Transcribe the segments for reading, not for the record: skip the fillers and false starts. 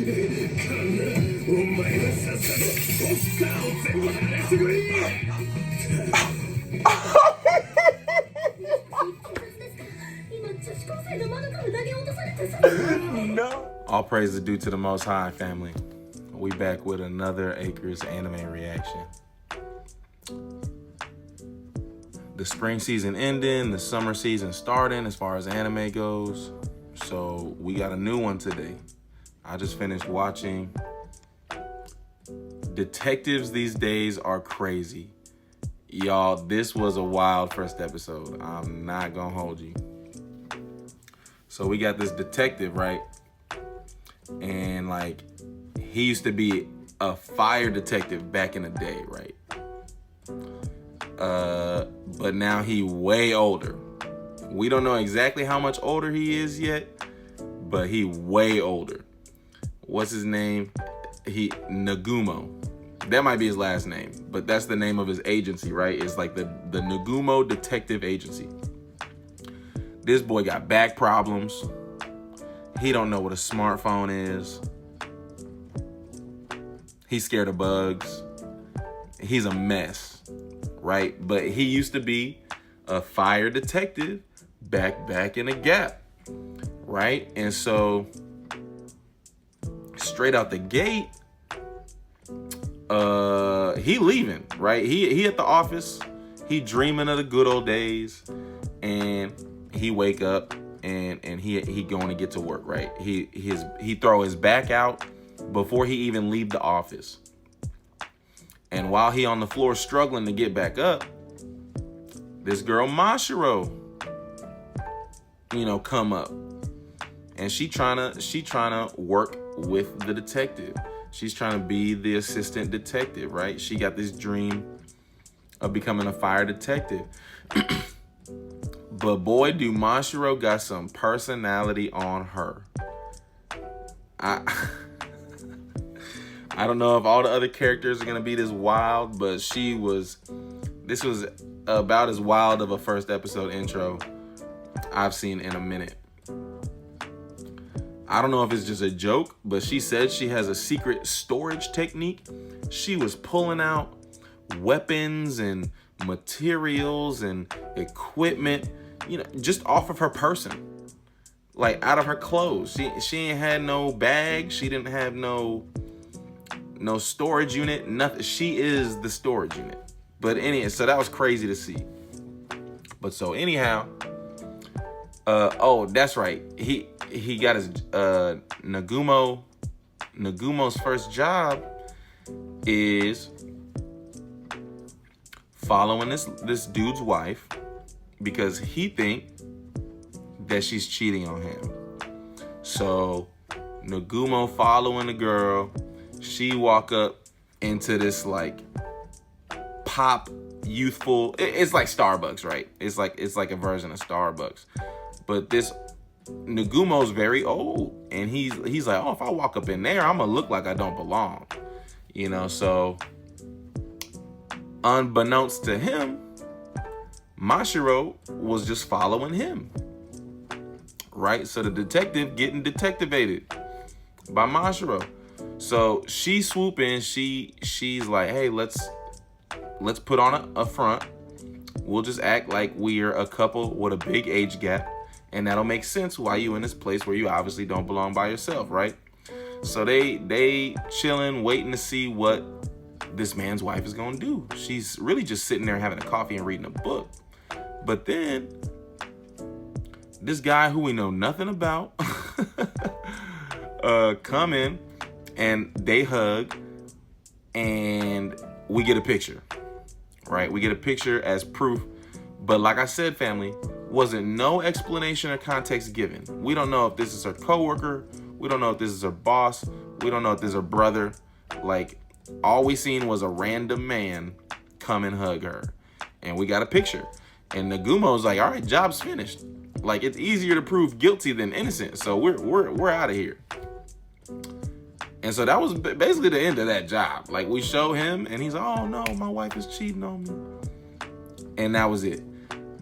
No. All praise is due to the Most High, family. We back with another Acres anime reaction. The spring season ending, the summer season starting as far as anime goes. So we got a new one today. I just finished watching. Detectives these days are crazy. Y'all, this was a wild first episode. I'm not gonna hold you. So we got this detective, right? And like, he used to be a fire detective back in the day, right? But now he way older. We don't know exactly how much older he is yet, but he way older. What's his name? Nagumo. That might be his last name, but that's the name of his agency, right? It's like the Nagumo Detective Agency. This boy got back problems. He don't know what a smartphone is. He's scared of bugs. He's a mess, right? But he used to be a fire detective back in the Gap, right? And so straight out the gate, he leaving, right? He at the office, he dreaming of the good old days, and he wake up and he going to get to work, right? He throw his back out before he even leave the office. And while he on the floor struggling to get back up, this girl Mashiro, come up. And she trying to work with the detective. She's trying to be the assistant detective, right? She got this dream of becoming a fire detective. But boy, do Mashiro got some personality on her. I don't know if all the other characters are gonna be this wild, but this was about as wild of a first episode intro I've seen in a minute. I don't know if it's just a joke, but she said she has a secret storage technique. She was pulling out weapons and materials and equipment, just off of her person, like out of her clothes. She ain't had no bag. She didn't have no storage unit, nothing. She is the storage unit. But so that was crazy to see. But so anyhow, that's right. He got his Nagumo's first job is following this dude's wife because he think that she's cheating on him. So Nagumo following the girl. She walk up into this like pop youthful. It's like Starbucks, right? It's like a version of Starbucks. But this Nagumo's very old, and he's like, oh, if I walk up in there, I'm gonna look like I don't belong, So unbeknownst to him, Mashiro was just following him, right? So the detective getting detectivated by Mashiro. So she swoop in. She's like, hey, let's put on a front. We'll just act like we're a couple with a big age gap. And that'll make sense why you in this place where you obviously don't belong by yourself, right? So they chilling, waiting to see what this man's wife is gonna do. She's really just sitting there having a coffee and reading a book. But then this guy who we know nothing about come in and they hug and we get a picture, right? We get a picture as proof. But like I said, family, wasn't no explanation or context given. We don't know if this is her coworker. We don't know if this is her boss. We don't know if this is her brother. Like, all we seen was a random man come and hug her. And we got a picture. And Nagumo's like, all right, job's finished. Like, it's easier to prove guilty than innocent. So we're out of here. And so that was basically the end of that job. Like, we show him and he's like, oh no, my wife is cheating on me. And that was it.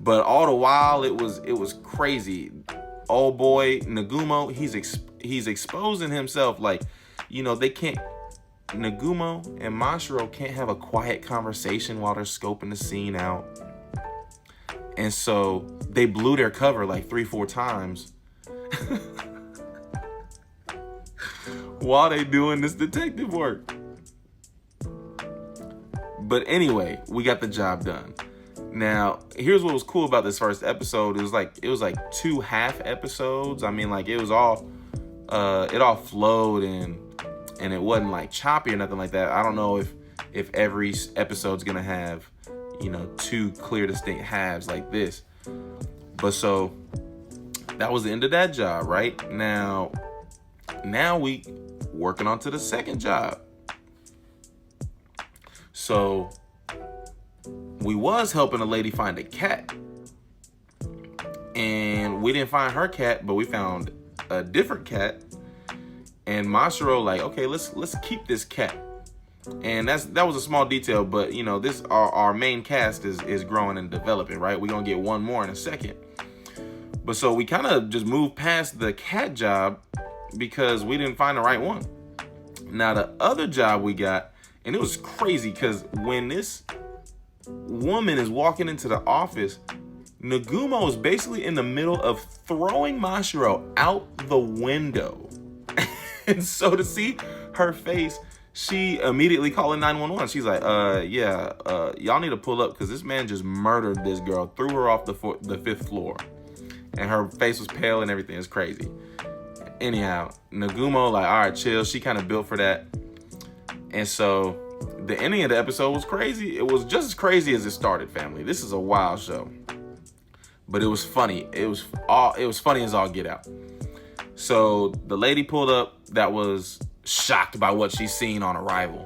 But all the while, it was crazy. Old boy Nagumo, he's exposing himself. Like, they can't, Nagumo and Mashiro can't have a quiet conversation while they're scoping the scene out. And so they blew their cover like 3-4 times while they doing this detective work. But anyway, we got the job done. Now, here's what was cool about this first episode. It was like 2 half episodes. I mean, like it all flowed and it wasn't like choppy or nothing like that. I don't know if every episode's gonna have, 2 clear distinct halves like this. But so that was the end of that job, right? Now we working on to the second job. So we was helping a lady find a cat. And we didn't find her cat, but we found a different cat. And Mashiro like, okay, let's keep this cat. And that was a small detail, but this our main cast is growing and developing, right? We're gonna get one more in a second. But so we kind of just moved past the cat job because we didn't find the right one. Now the other job we got, and it was crazy because when this woman is walking into the office, Nagumo is basically in the middle of throwing Mashiro out the window. And so to see her face, she immediately calling 911. She's like, y'all need to pull up because this man just murdered this girl, threw her off the 5th floor. And her face was pale and everything. It's crazy. Anyhow, Nagumo like, all right, chill. She kind of built for that. And so the ending of the episode was crazy. It was just as crazy as it started, family. This is a wild show. But it was funny. It was funny as all get out. So the lady pulled up that was shocked by what she's seen on arrival.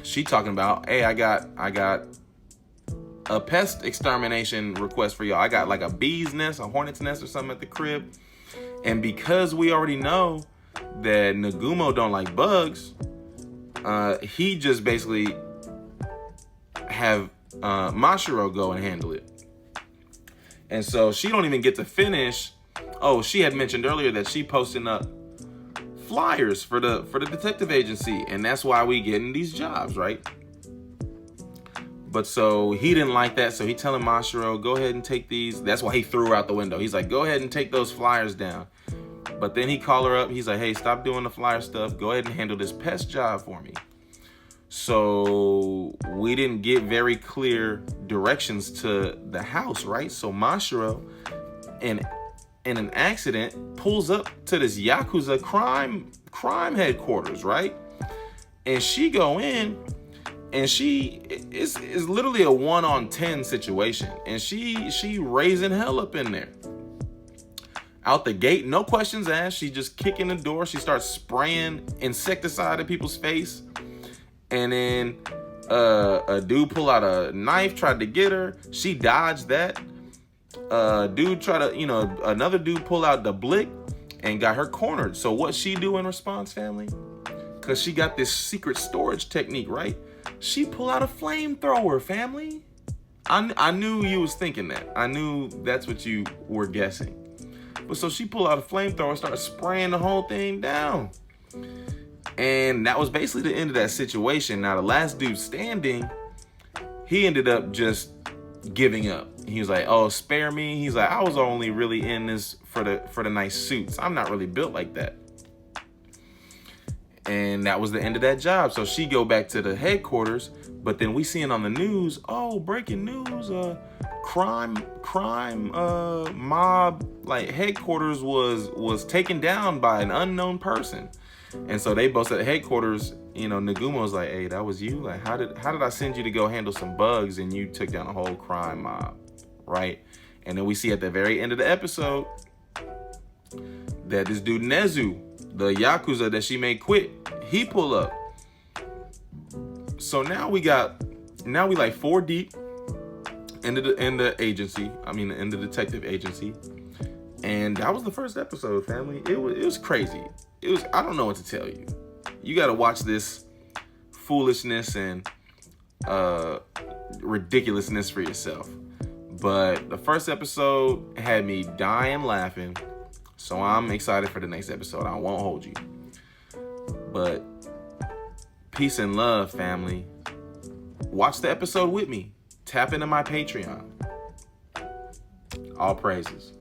She talking about, hey, I got a pest extermination request for y'all. I got like a bee's nest, a hornet's nest or something at the crib. And because we already know that Nagumo don't like bugs, he just basically have Mashiro go and handle it. And so she don't even get to finish. Oh, she had mentioned earlier that she posting up flyers for the detective agency, and that's why we getting these jobs, right? But so he didn't like that, so he telling Mashiro, go ahead and take these. That's why he threw her out the window. He's like, go ahead and take those flyers down. But then he called her up. He's like, hey, stop doing the flyer stuff. Go ahead and handle this pest job for me. So we didn't get very clear directions to the house, right? So Mashiro, in an accident, pulls up to this Yakuza crime headquarters, right? And she go in, and she is literally a 1-on-10 situation, and she raising hell up in there. Out the gate, no questions asked. She just kicking the door. She starts spraying insecticide at people's face. And then a dude pull out a knife, tried to get her. She dodged that. Another dude pull out the blick and got her cornered. So what she do in response, family? Because she got this secret storage technique, right? She pull out a flamethrower, family. I knew you was thinking that. I knew that's what you were guessing. But so she pull out a flamethrower, started spraying the whole thing down. And that was basically the end of that situation. Now, the last dude standing, he ended up just giving up. He was like, oh, spare me. He's like, I was only really in this for the nice suits. I'm not really built like that. And that was the end of that job. So she go back to the headquarters, but then we seeing on the news, oh, breaking news, crime mob, like headquarters was taken down by an unknown person. And so they both at headquarters, Nagumo's like, hey, that was you? Like, how did I send you to go handle some bugs and you took down a whole crime mob, right? And then we see at the very end of the episode that this dude Nezu, the Yakuza that she made quit, he pull up. So now we like 4 deep in the agency. I mean, in the detective agency. And that was the first episode, family. It was crazy. I don't know what to tell you. You got to watch this foolishness and ridiculousness for yourself. But the first episode had me dying laughing. So I'm excited for the next episode. I won't hold you. But peace and love, family. Watch the episode with me. Tap into my Patreon. All praises.